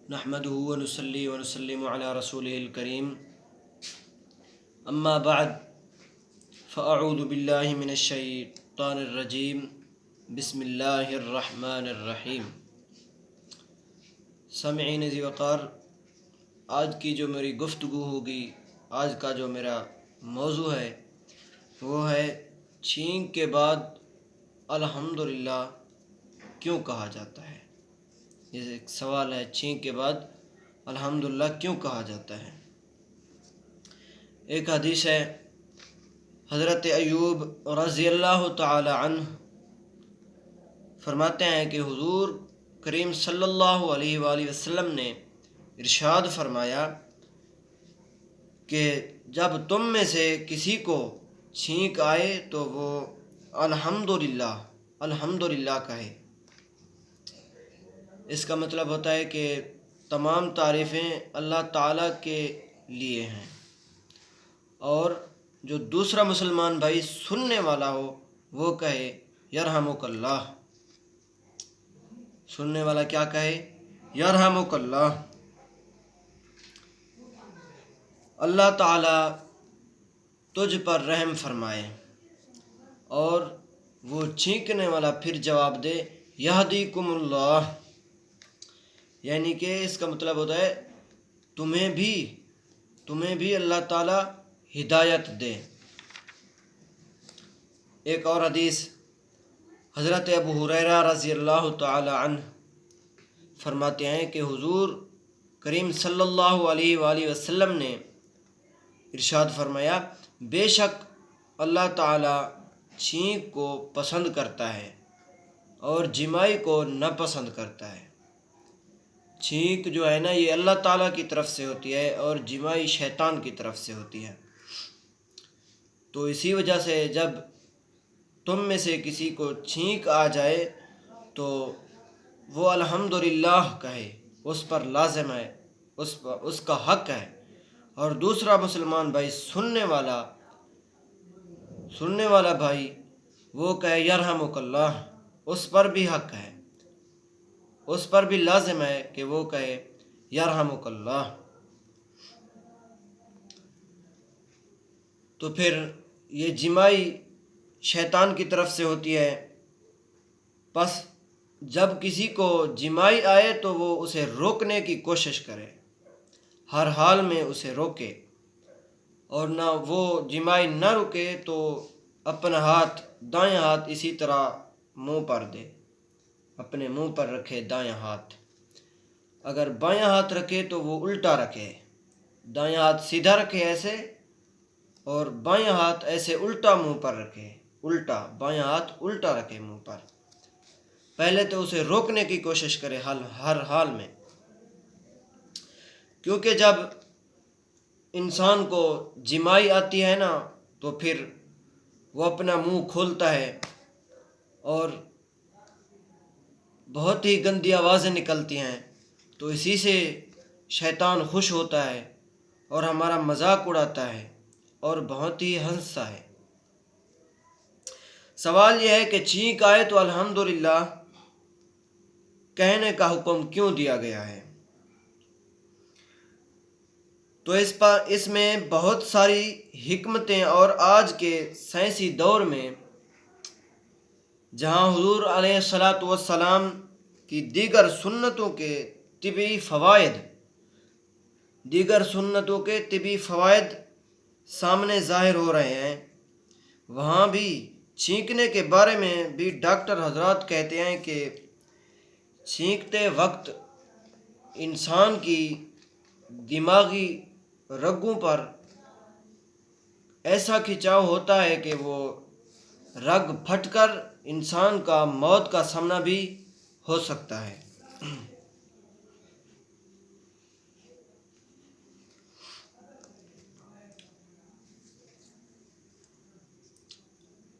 نحمده ونصلي ونسلم على رسوله الكريم اما بعد فاعوذ باللہ من الشیطان الرجیم بسم اللہ الرحمن الرحیم۔ سامعین ذی وقار، آج کی جو میری گفتگو ہوگی، آج کا جو میرا موضوع ہے وہ ہے چھینک کے بعد الحمدللہ کیوں کہا جاتا ہے۔ یہ ایک سوال ہے، چھینک کے بعد الحمدللہ کیوں کہا جاتا ہے۔ ایک حدیث ہے، حضرت ایوب رضی اللہ تعالی عنہ فرماتے ہیں کہ حضور کریم صلی اللہ علیہ وآلہ وسلم نے ارشاد فرمایا کہ جب تم میں سے کسی کو چھینک آئے تو وہ الحمدللہ کہے۔ اس کا مطلب ہوتا ہے کہ تمام تعریفیں اللہ تعالیٰ کے لیے ہیں، اور جو دوسرا مسلمان بھائی سننے والا ہو وہ کہے یرحمک اللہ۔ سننے والا کیا کہے؟ یرحمک اللہ۔ اللہ تعالیٰ تجھ پر رحم فرمائے، اور وہ چھینکنے والا پھر جواب دے یہدیکم اللہ، یعنی کہ اس کا مطلب ہوتا ہے تمہیں بھی اللہ تعالیٰ ہدایت دے۔ ایک اور حدیث، حضرت ابو ہریرہ رضی اللہ تعالی عنہ فرماتے ہیں کہ حضور کریم صلی اللہ علیہ وآلہ وسلم نے ارشاد فرمایا، بے شک اللہ تعالیٰ چھینک کو پسند کرتا ہے اور جمائی کو ناپسند کرتا ہے۔ چھینک جو ہے نا، یہ اللہ تعالیٰ کی طرف سے ہوتی ہے اور جمائی شیطان کی طرف سے ہوتی ہے۔ تو اسی وجہ سے جب تم میں سے کسی کو چھینک آ جائے تو وہ الحمدللہ کہے، اس پر لازم ہے، اس کا حق ہے۔ اور دوسرا مسلمان بھائی سننے والا بھائی وہ کہے یرحمک اللہ، اس پر بھی حق ہے، اس پر بھی لازم ہے کہ وہ کہے یرحمک اللہ۔ تو پھر یہ جمائی شیطان کی طرف سے ہوتی ہے، پس جب کسی کو جمائی آئے تو وہ اسے روکنے کی کوشش کرے، ہر حال میں اسے روکے، اور نہ وہ جمائی نہ رکے تو اپنا ہاتھ، دائیں ہاتھ اسی طرح منہ پر دے، اپنے منہ پر رکھے دائیں ہاتھ۔ اگر بائیں ہاتھ رکھے تو وہ الٹا رکھے، دائیں ہاتھ سیدھا رکھے ایسے، اور بائیں ہاتھ ایسے الٹا منہ پر رکھے، بائیں ہاتھ الٹا رکھے منہ پر۔ پہلے تو اسے روکنے کی کوشش کرے ہر حال میں، کیونکہ جب انسان کو جمائی آتی ہے نا تو پھر وہ اپنا منہ کھولتا ہے اور بہت ہی گندی آوازیں نکلتی ہیں، تو اسی سے شیطان خوش ہوتا ہے اور ہمارا مذاق اڑاتا ہے اور بہت ہی ہنستا ہے۔ سوال یہ ہے کہ چھینک آئے تو الحمدللہ کہنے کا حکم کیوں دیا گیا ہے؟ تو اس میں بہت ساری حکمتیں، اور آج کے سائنسی دور میں جہاں حضور علیہ الصلاۃ والسلام کی دیگر سنتوں کے طبی فوائد سامنے ظاہر ہو رہے ہیں، وہاں بھی چھینکنے کے بارے میں بھی ڈاکٹر حضرات کہتے ہیں کہ چھینکتے وقت انسان کی دماغی رگوں پر ایسا کھچاؤ ہوتا ہے کہ وہ رگ پھٹ کر انسان کا موت کا سامنا بھی ہو سکتا ہے۔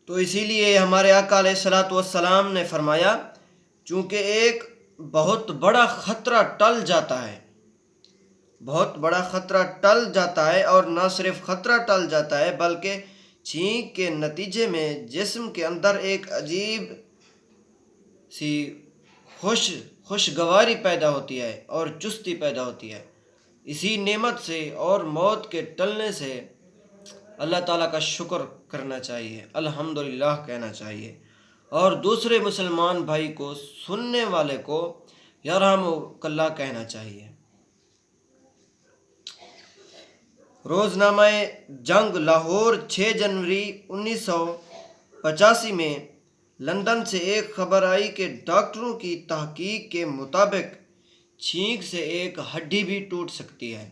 تو اسی لیے ہمارے آقا علیہ الصلاۃ والسلام نے فرمایا، چونکہ ایک بہت بڑا خطرہ ٹل جاتا ہے، اور نہ صرف خطرہ ٹل جاتا ہے بلکہ چھینک کے نتیجے میں جسم کے اندر ایک عجیب سی خوشگواری پیدا ہوتی ہے اور چستی پیدا ہوتی ہے۔ اسی نعمت سے اور موت کے ٹلنے سے اللہ تعالیٰ کا شکر کرنا چاہیے، الحمدللہ کہنا چاہیے، اور دوسرے مسلمان بھائی کو، سننے والے کو یرحمک اللہ کہنا چاہیے۔ روزنامہ جنگ لاہور 6 جنوری 1985 میں لندن سے ایک خبر آئی کہ ڈاکٹروں کی تحقیق کے مطابق چھینک سے ایک ہڈی بھی ٹوٹ سکتی ہے۔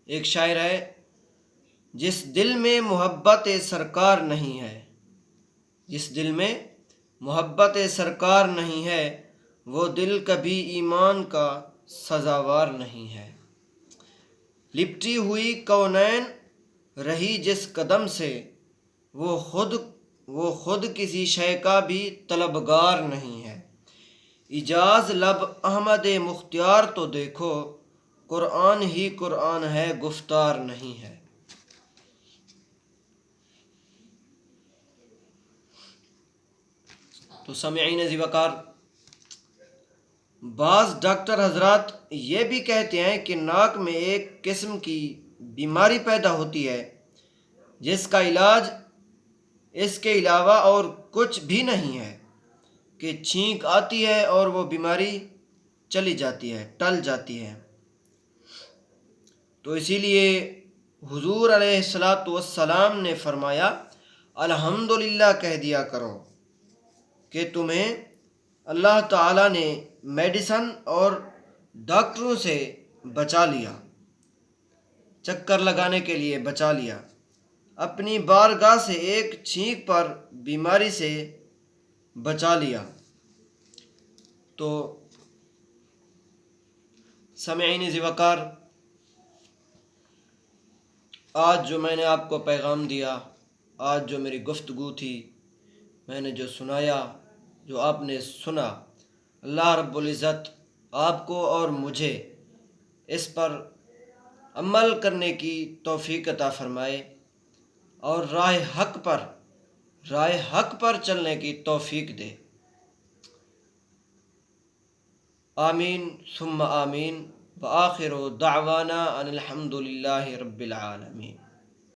ایک شاعر ہے، جس دل میں محبت سرکار نہیں ہے، جس دل میں محبت سرکار نہیں ہے، وہ دل کبھی ایمان کا سزاوار نہیں ہے۔ لپٹی ہوئی کونین رہی جس قدم سے، وہ خود کسی شے کا بھی طلبگار نہیں ہے۔ اجاز لب احمد مختار تو دیکھو، قرآن ہی قرآن ہے گفتار نہیں ہے۔ تو سامعین عزیز وقار، بعض ڈاکٹر حضرات یہ بھی کہتے ہیں کہ ناک میں ایک قسم کی بیماری پیدا ہوتی ہے جس کا علاج اس کے علاوہ اور کچھ بھی نہیں ہے کہ چھینک آتی ہے اور وہ بیماری چلی جاتی ہے، ٹل جاتی ہے۔ تو اسی لیے حضور علیہ الصلاۃ والسلام نے فرمایا، الحمدللہ کہہ دیا کرو کہ تمہیں اللہ تعالیٰ نے میڈیسن اور ڈاکٹروں سے بچا لیا، چکر لگانے کے لیے بچا لیا، اپنی بارگاہ سے ایک چھینک پر بیماری سے بچا لیا۔ تو سامعین ذی وقار، آج جو میں نے آپ کو پیغام دیا، آج جو میری گفتگو تھی، میں نے جو سنایا، جو آپ نے سنا، اللہ رب العزت آپ کو اور مجھے اس پر عمل کرنے کی توفیق عطا فرمائے اور راہ حق پر چلنے کی توفیق دے۔ آمین ثم آمین، وآخر دعوانا ان الحمد للہ رب العالمین۔